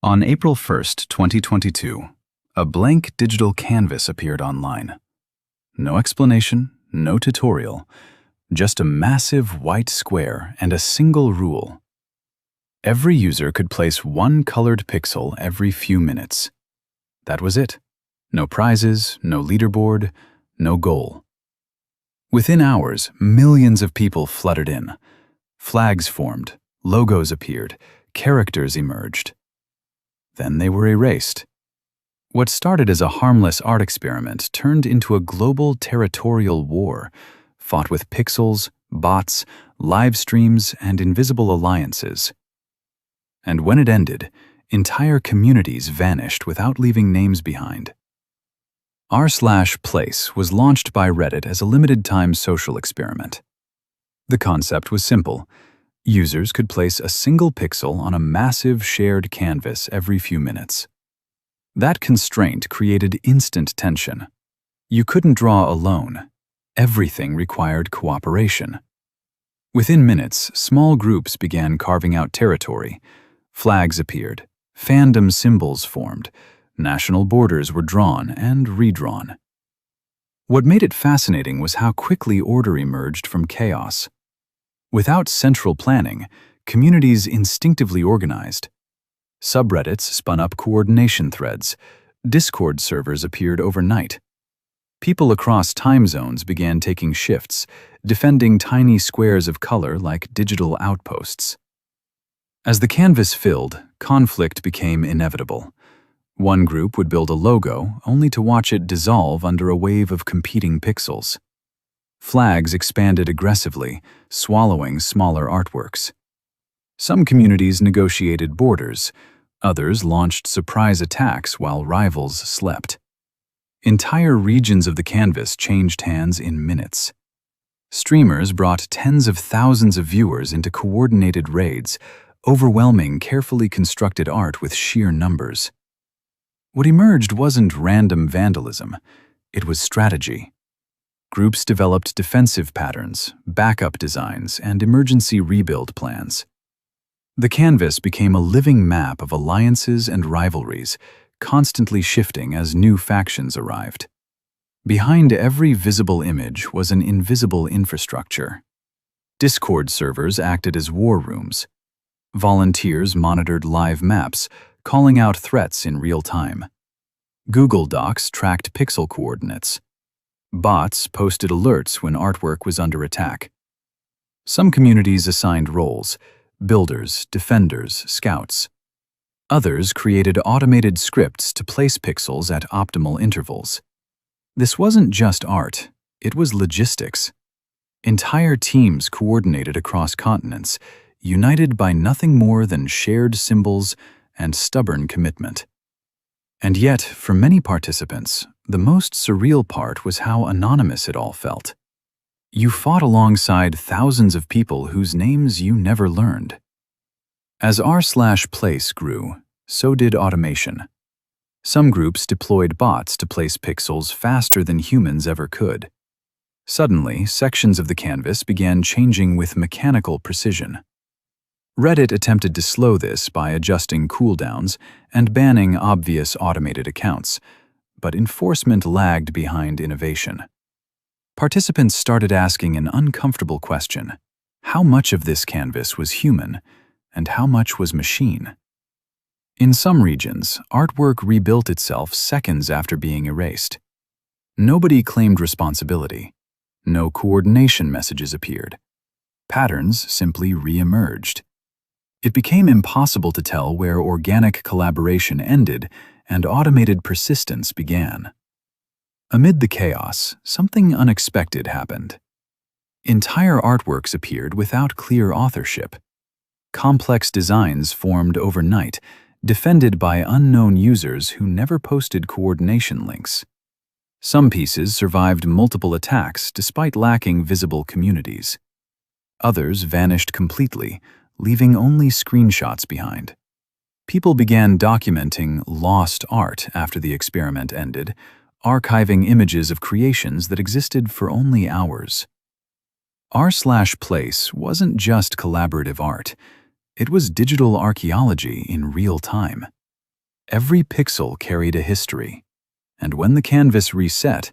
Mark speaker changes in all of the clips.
Speaker 1: On April 1st, 2022, a blank digital canvas appeared online. No explanation, no tutorial, just a massive white square and a single rule. Every user could place one colored pixel every few minutes. That was it. No prizes, no leaderboard, no goal. Within hours, millions of people flooded in. Flags formed, logos appeared, characters emerged. Then they were erased. What started as a harmless art experiment turned into a global territorial war, fought with pixels, bots, live streams, and invisible alliances. And when it ended, entire communities vanished without leaving names behind. rPlace was launched by Reddit as a limited-time social experiment. The concept was simple. Users could place a single pixel on a massive shared canvas every few minutes. That constraint created instant tension. You couldn't draw alone. Everything required cooperation. Within minutes, small groups began carving out territory. Flags appeared, fandom symbols formed, national borders were drawn and redrawn. What made it fascinating was how quickly order emerged from chaos. Without central planning, communities instinctively organized. Subreddits spun up coordination threads. Discord servers appeared overnight. People across time zones began taking shifts, defending tiny squares of color like digital outposts. As the canvas filled, conflict became inevitable. One group would build a logo, only to watch it dissolve under a wave of competing pixels. Flags expanded aggressively, swallowing smaller artworks. Some communities negotiated borders, others launched surprise attacks while rivals slept. Entire regions of the canvas changed hands in minutes. Streamers brought tens of thousands of viewers into coordinated raids, overwhelming carefully constructed art with sheer numbers. What emerged wasn't random vandalism, it was strategy. Groups developed defensive patterns, backup designs, and emergency rebuild plans. The canvas became a living map of alliances and rivalries, constantly shifting as new factions arrived. Behind every visible image was an invisible infrastructure. Discord servers acted as war rooms. Volunteers monitored live maps, calling out threats in real time. Google Docs tracked pixel coordinates. Bots posted alerts when artwork was under attack. Some communities assigned roles: builders, defenders, scouts. Others created automated scripts to place pixels at optimal intervals. This wasn't just art, it was logistics. Entire teams coordinated across continents, united by nothing more than shared symbols and stubborn commitment. And yet, for many participants, the most surreal part was how anonymous it all felt. You fought alongside thousands of people whose names you never learned. As r/place grew, so did automation. Some groups deployed bots to place pixels faster than humans ever could. Suddenly, sections of the canvas began changing with mechanical precision. Reddit attempted to slow this by adjusting cooldowns and banning obvious automated accounts, but enforcement lagged behind innovation. Participants started asking an uncomfortable question: how much of this canvas was human, and how much was machine? In some regions, artwork rebuilt itself seconds after being erased. Nobody claimed responsibility. No coordination messages appeared. Patterns simply re-emerged. It became impossible to tell where organic collaboration ended and automated persistence began. Amid the chaos, something unexpected happened. Entire artworks appeared without clear authorship. Complex designs formed overnight, defended by unknown users who never posted coordination links. Some pieces survived multiple attacks despite lacking visible communities. Others vanished completely, leaving only screenshots behind. People began documenting lost art after the experiment ended, archiving images of creations that existed for only hours. r/place wasn't just collaborative art. It was digital archaeology in real time. Every pixel carried a history, and when the canvas reset,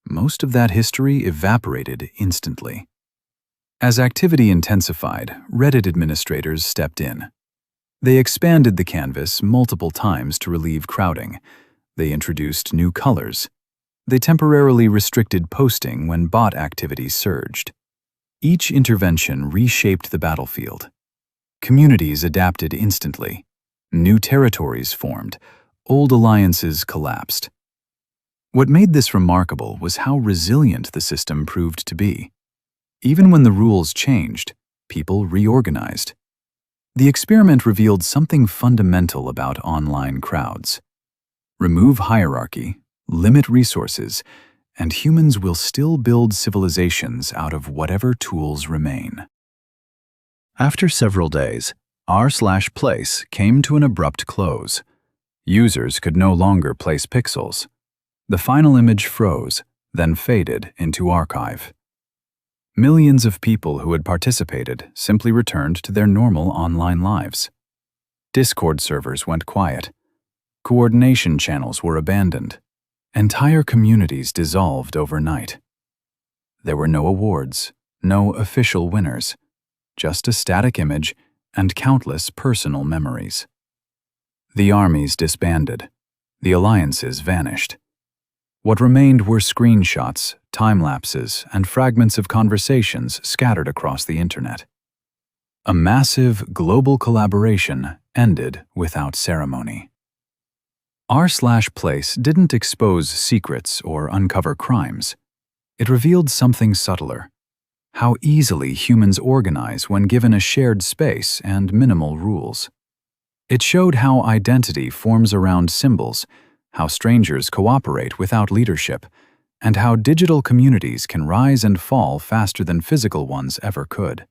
Speaker 1: most of that history evaporated instantly. As activity intensified, Reddit administrators stepped in. They expanded the canvas multiple times to relieve crowding. They introduced new colors. They temporarily restricted posting when bot activity surged. Each intervention reshaped the battlefield. Communities adapted instantly. New territories formed. Old alliances collapsed. What made this remarkable was how resilient the system proved to be. Even when the rules changed, people reorganized. The experiment revealed something fundamental about online crowds. Remove hierarchy, limit resources, and humans will still build civilizations out of whatever tools remain. After several days, rPlace came to an abrupt close. Users could no longer place pixels. The final image froze, then faded into archive. Millions of people who had participated simply returned to their normal online lives. Discord servers went quiet. Coordination channels were abandoned. Entire communities dissolved overnight. There were no awards, no official winners, just a static image and countless personal memories. The armies disbanded. The alliances vanished. What remained were screenshots, time-lapses, and fragments of conversations scattered across the internet. A massive global collaboration ended without ceremony. rPlace didn't expose secrets or uncover crimes. It revealed something subtler: how easily humans organize when given a shared space and minimal rules. It showed how identity forms around symbols, how strangers cooperate without leadership, and how digital communities can rise and fall faster than physical ones ever could.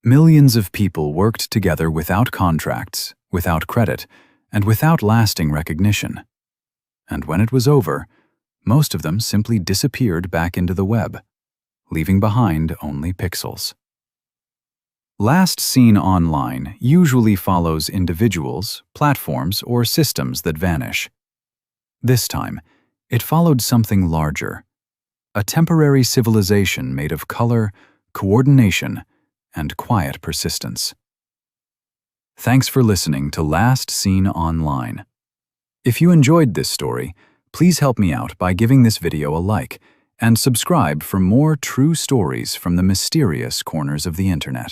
Speaker 1: Millions of people worked together without contracts, without credit, and without lasting recognition. And when it was over, most of them simply disappeared back into the web, leaving behind only pixels. Last seen online usually follows individuals, platforms, or systems that vanish. This time, it followed something larger: a temporary civilization made of color, coordination, and quiet persistence. Thanks for listening to Last Seen Online. If you enjoyed this story, please help me out by giving this video a like and subscribe for more true stories from the mysterious corners of the internet.